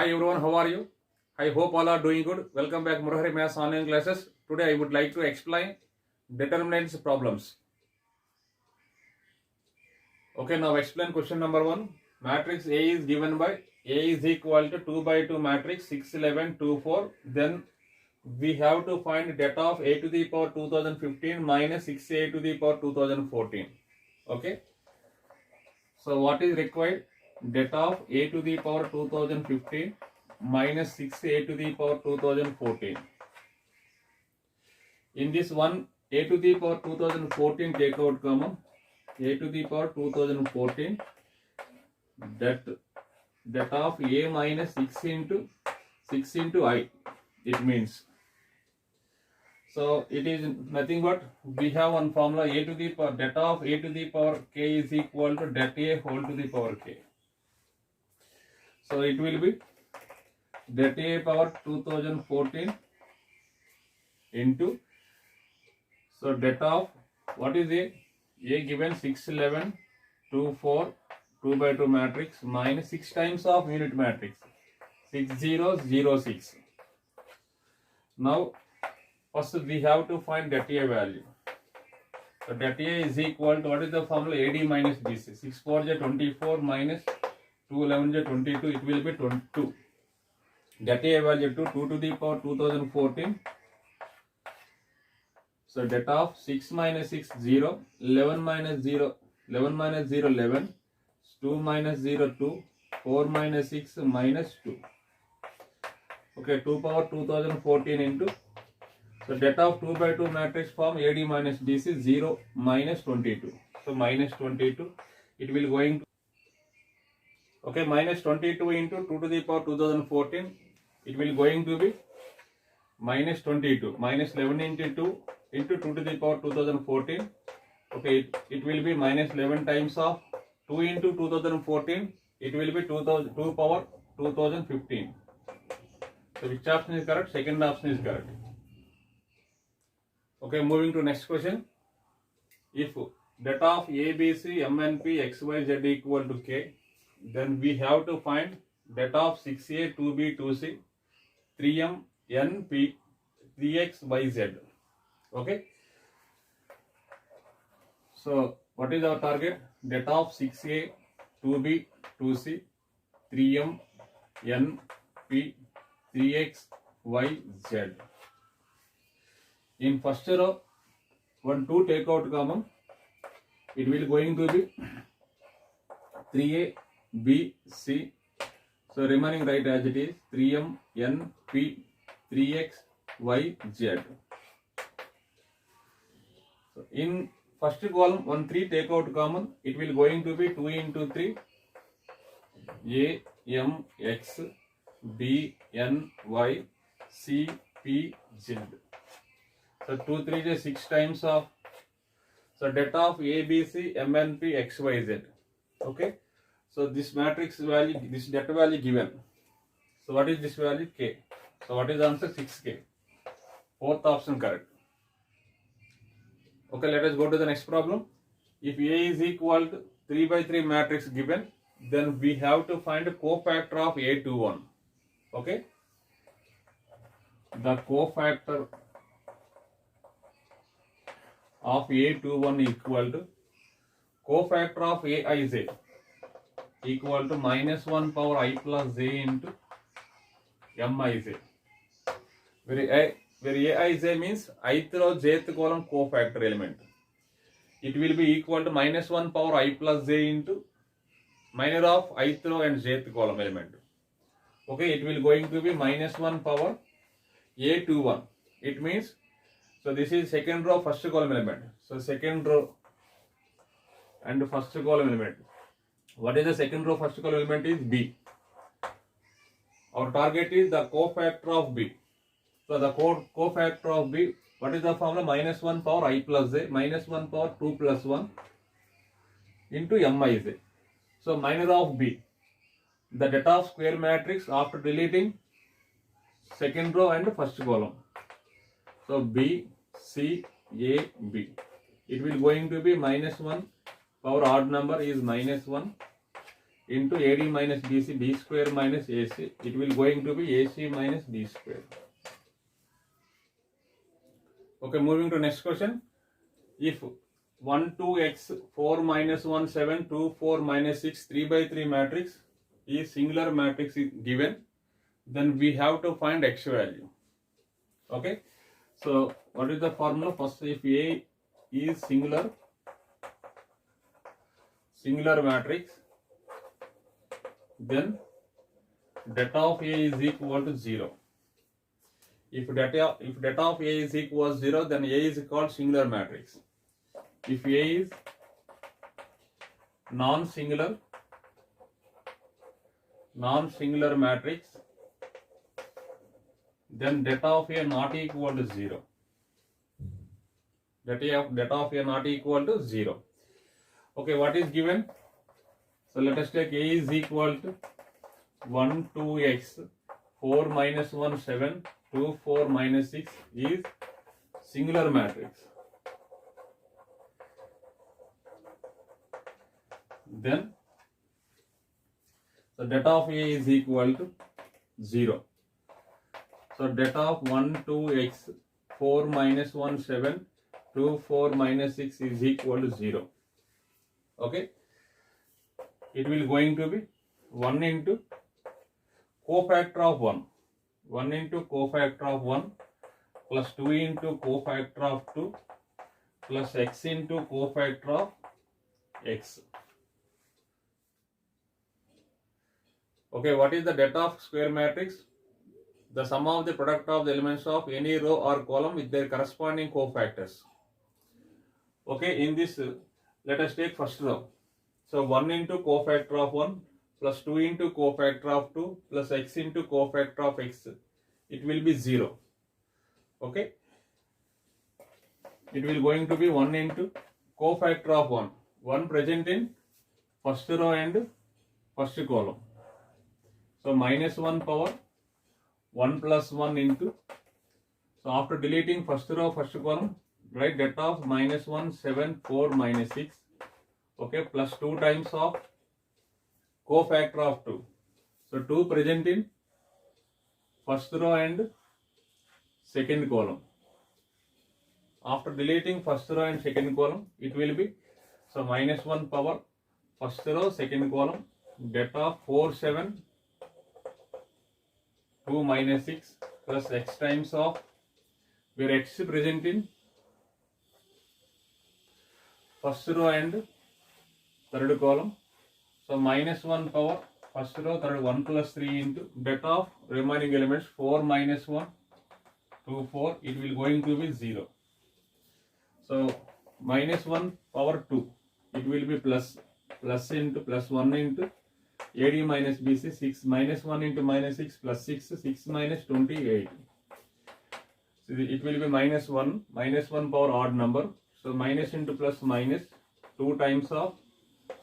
Hi everyone, how are you? I hope all are doing good. Welcome back Murahari Maths online classes. Today I would like to explain determinants problems. Okay, now explain question number 1. Matrix A is given by A is equal to 2 by 2 matrix 6, 11, 2, 4. Then we have to find det of A to the power 2015 minus 6A to the power 2014. Okay. So what is required? Det of A to the power 2015 minus 6A to the power 2014. In this one, A to the power 2014 take out common. A to the power 2014 that of A minus 6 into I, it means. So it is nothing but we have one formula A to the power det of A to the power K is equal to det A whole to the power K. So it will be det A power 2014 into, so det of what is A? A given 6, 11, 2, 4, 2 by 2 matrix minus 6 times of unit matrix 6, 0, 0, 6. Now first we have to find det A value. So det A is equal to, what is the formula? AD minus BC. 6 4 is 24 minus 2 11 is 22. It will be 22. Det A value to 2 to the power 2014. So det of 6 minus 6 0, 11 minus 0, 11 minus 0 11, 2 minus 0 2, 4 minus 6 minus 2. Okay, 2 power 2014 into, so det of 2 by 2 matrix form AD minus BC 0 minus 22. So minus 22, it will going to, okay, minus 22 into 2 to the power 2014, it will going to be minus 22, minus 11 into 2 into 2 to the power 2014. Okay, it will be minus 11 times of 2 into 2014, it will be 2 power 2015. So which option is correct? Second option is correct. Okay, moving to next question. If det of A, B, C, M and P, X, Y, Z equal to K, then we have to find det of 6A, 2B, 2C, 3M, N, P, 3X, Y, Z. Okay. So what is our target? Det of 6A, 2B, 2C, 3M, N, P, 3X, Y, Z. In first row, 1, 2 take out common. It will going to be 3A, B, C. So remaining right as it is 3M, N, P, 3X, Y, Z. So in first column 1, 3 take out common. It will going to be 2 into 3 A, M, X, B, N, Y, C, P, Z. So 2, 3 is 6 times of, so det of A, B, C, M, N, P, X, Y, Z. Okay. So this matrix value, this det value given. So what is this value? K. So what is the answer? 6K. Fourth option correct. Okay, let us go to the next problem. If A is equal to 3 by 3 matrix given, then we have to find a cofactor of A21. Okay. The cofactor of A21 equal to cofactor of Aij equal to minus 1 power I plus j into Mij. Where Aij means ith row jth column cofactor element. It will be equal to minus 1 power I plus j into minor of ith row and jth column element. Okay, it will going to be minus 1 power A21. It means, so this is second row first column element. So second row and first column element. What is the second row first column element is B. Our target is the cofactor of B. So the cofactor of B, what is the formula? Minus 1 power I plus j, minus 1 power 2 plus 1 into Mij. So minor of B. The det of square matrix after deleting second row and first column. So B, C, A, B. It will going to be minus 1 power odd number is minus 1 into AD minus BC, B square minus AC. It will going to be AC minus B square. Okay, moving to next question. If 1 2 x 4 minus 1 7 2 4 minus 6 3 by 3 matrix is singular matrix is given, then we have to find x value. Okay, so what is the formula? First, if A is singular matrix, then data of A is equal to 0. If data of A is equal to 0, then A is called singular matrix. If A is non-singular matrix, then data of A not equal to 0. Data of A not equal to 0. Okay, what is given? So let us take A is equal to 1 2x 4 minus 1 7 2 4 minus 6 is singular matrix. Then the data of A is equal to 0. So data of 1 2x 4 minus 1 7 2 4 minus 6 is equal to 0. Okay, it will going to be 1 into cofactor of 1 into cofactor of 1 plus 2 into cofactor of 2 plus x into cofactor of x. Okay, what is the data of square matrix? The sum of the product of the elements of any row or column with their corresponding cofactors. Okay, in this, let us take first row. So 1 into cofactor of 1 plus 2 into cofactor of 2 plus x into cofactor of x. It will be 0. Okay, it will going to be 1 into cofactor of 1 present in first row and first column. So minus 1 power 1 plus 1 into, so after deleting first row, first column, write data of minus 1 7 4 minus 6. Okay, plus 2 times of cofactor of 2. So 2 present in first row and second column. After deleting first row and second column, it will be, so minus 1 power first row, second column, data of 4 7 2 minus 6 plus x times of, where x is present in first row and third column. So minus 1 power first row, third 1 plus 3 into data of remaining elements 4 minus 1 2 4. It will going to be 0. So minus 1 power 2. It will be plus into plus 1 into AD minus BC 6 minus 1 into minus 6 plus 6 minus 28. So it will be minus 1 power odd number. So minus into plus minus 2 times of,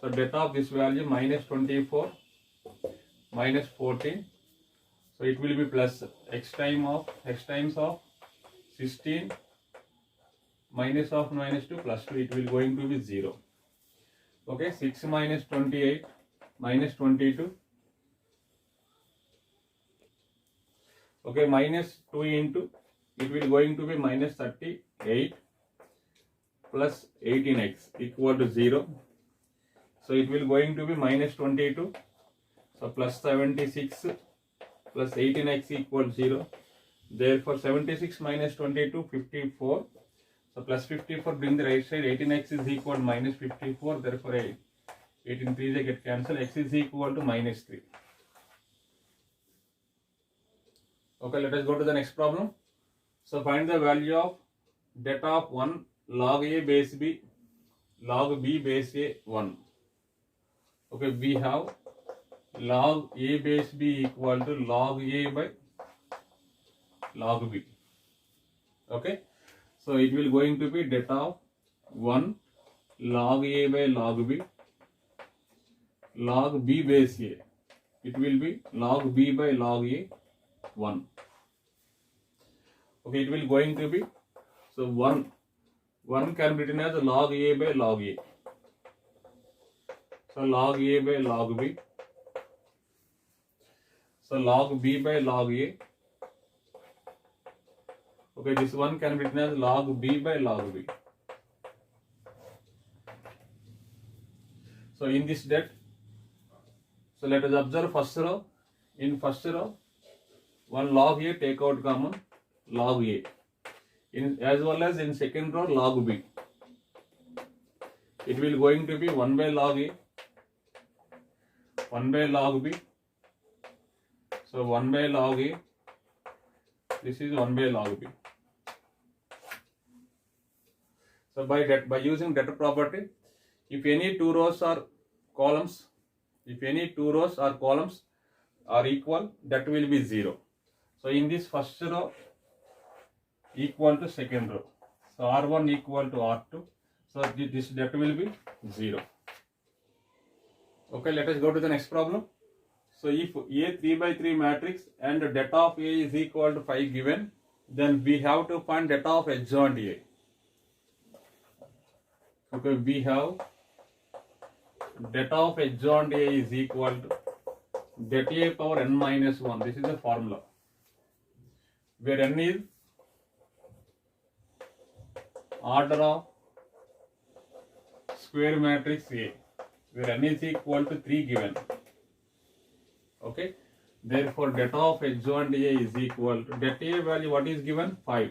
so data of this value minus 24 minus 14. So it will be plus x times of 16 minus of minus 2 plus 2. It will going to be 0. Okay, 6 minus 28 minus 22. Okay, minus 2 into, it will going to be minus 38 plus 18x equal to 0. So it will going to be minus 22. So plus 76 plus 18x equal to 0. Therefore 76 minus 22 54. So plus 54, bring the right side, 18x is equal to minus 54. Therefore 18 3 they get cancelled. X is equal to minus 3. Okay, let us go to the next problem. So find the value of data of 1 log A base B log B base A 1. Okay, we have log A base B equal to log A by log B. Okay, so it will going to be data of 1 log A by log B log B base A. It will be log B by log A 1. Okay, it will going to be, so 1 can be written as log A by log A. So log A by log B So log B by log A. Okay, this one can be written as log B by log B. So in this that, so let us observe first row. In first row, one log A take out common log A. In as well as in second row log B. It will going to be 1 by log A, 1 by log B. So 1 by log A. This is 1 by log B. So by using data property, if any two rows or columns, are equal, that will be 0. So in this first row equal to second row. So R1 equal to R2. So that will be 0. Okay, let us go to the next problem. So if A 3 by 3 matrix and data of A is equal to 5 given, then we have to find data of adjoint A. Okay, we have data of adjoint A is equal to data A power n minus 1. This is the formula, where n is order of square matrix A, where n is equal to 3 given. Okay, therefore data of adjoint A is equal to data A value, what is given? 5.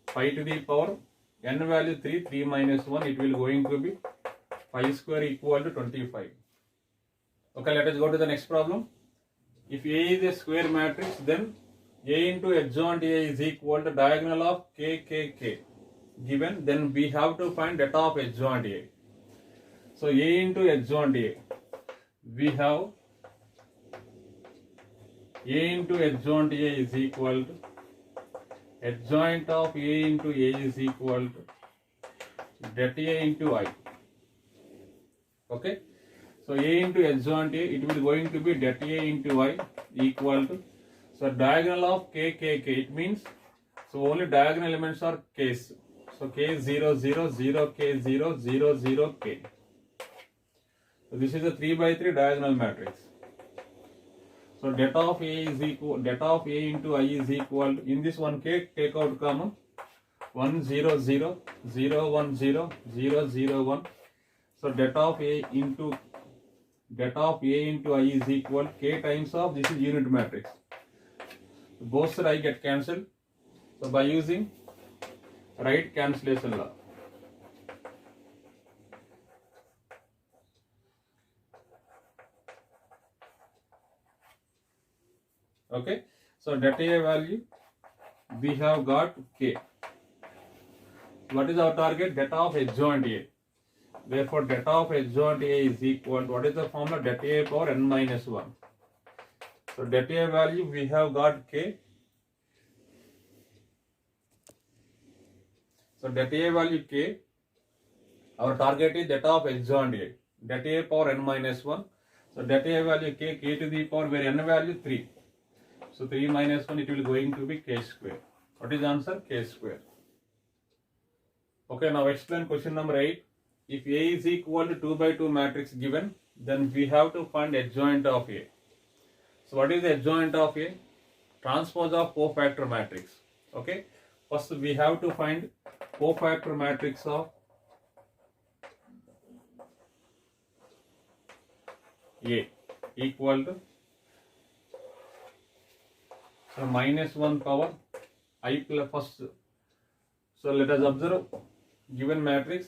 5 to the power n value 3, 3 minus 1, it will going to be 5 square equal to 25. Okay, let us go to the next problem. If A is a square matrix, then A into adjoint A is equal to diagonal of k, k, k given, then we have to find data of adjoint A. So A into adjoint A, we have A into adjoint A is equal to adjoint of A into A is equal to data A into I. Okay, so A into adjoint A, it will going to be data A into I equal to, so diagonal of k, k, k, it means, so only diagonal elements are k's. So k 0, 0, 0, k 0, 0, 0, k. So this is a 3 by 3 diagonal matrix. So data of A is equal, data of A into I is equal to, in this one k, take out common 1, 0, 0, 0, 1, 0, 0, 0, 1. So data of A into I is equal k times of, this is unit matrix. Both side I get cancelled. So by using right cancellation law. Okay, so data A value we have got k. What is our target? Data of adjoint A. Therefore data of adjoint A is equal to, what is the formula? Data A power n minus 1. So data A value we have got k. So data A value k. Our target is data of adjoint A. Data A power n minus 1. So data A value k, k to the power, where n value 3. So 3 minus 1, it will going to be k square. What is the answer? K square. Okay, now explain question number 8. If A is equal to 2 by 2 matrix given, then we have to find adjoint of A. So what is the adjoint of A? Transpose of cofactor matrix. Okay, first we have to find cofactor matrix of A equal to, so minus 1 power I plus first. So let us observe given matrix.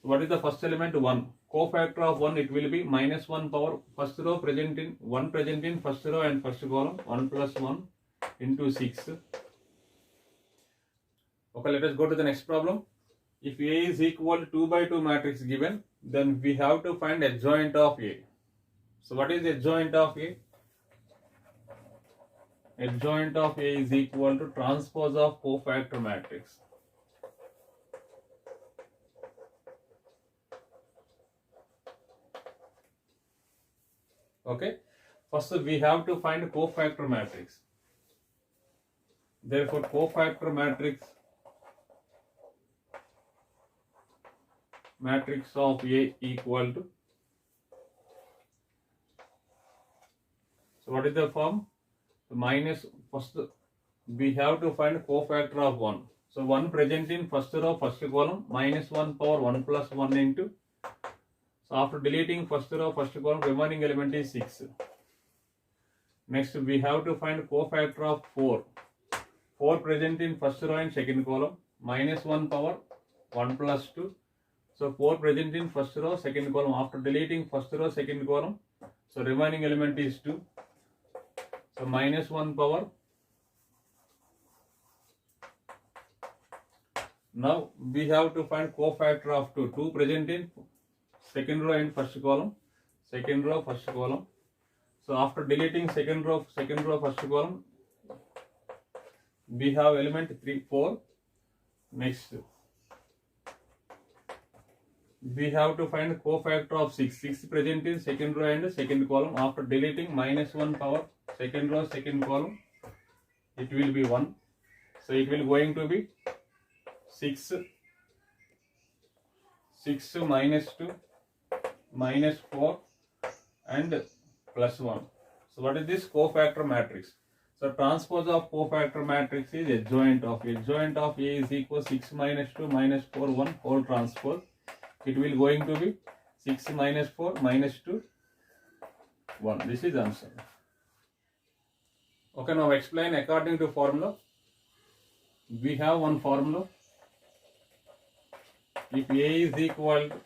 So what is the first element? 1. Cofactor of 1, it will be minus 1 power first row present in 1 present in first row and first column, 1 plus 1 into 6. Okay, let us go to the next problem. If A is equal to 2 by 2 matrix given, then we have to find adjoint of A. So what is the adjoint of A? Adjoint of A is equal to transpose of cofactor matrix. Okay, first we have to find cofactor matrix. Therefore cofactor matrix of A equal to, so what is the form? minus first we have to find cofactor of 1. So 1 present in first row, first column, minus 1 power 1 plus 1 into. So after deleting first row, first column, remaining element is 6. Next we have to find cofactor of 4. 4 present in first row and second column, minus 1 power 1 plus 2. So 4 present in first row, second column. After deleting first row, second column, so remaining element is 2. So minus 1 power. Now we have to find cofactor of 2. 2 present in second row and first column. Second row, first column. So after deleting second row, first column, we have element 3, 4. Next, we have to find cofactor of 6. 6 present in second row and second column. After deleting minus 1 power, second row, second column, it will be 1. So it will going to be 6 minus 2 minus 4 and plus 1. So what is this cofactor matrix? So transpose of cofactor matrix is adjoint of A is equal 6 minus 2 minus 4 1 whole transpose. It will going to be 6 minus 4 minus 2 1. This is answer. Okay, now explain according to formula. We have one formula. If A is equal to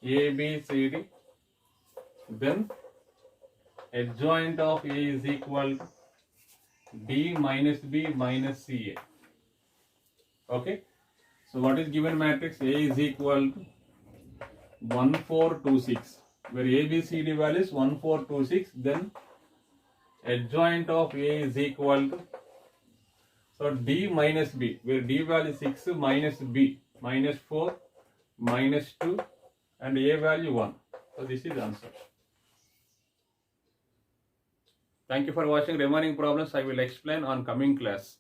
A, B, C, D, then adjoint of A is equal to D minus B minus CA. Okay. So what is given matrix? A is equal to 1, 4, 2, 6. Where A, B, C, D value is 1, 4, 2, 6. Then adjoint of A is equal to, so D minus B, where D value is 6 minus B minus 4 minus 2 and A value 1. So this is answer. Thank you for watching. Remaining problems I will explain on coming class.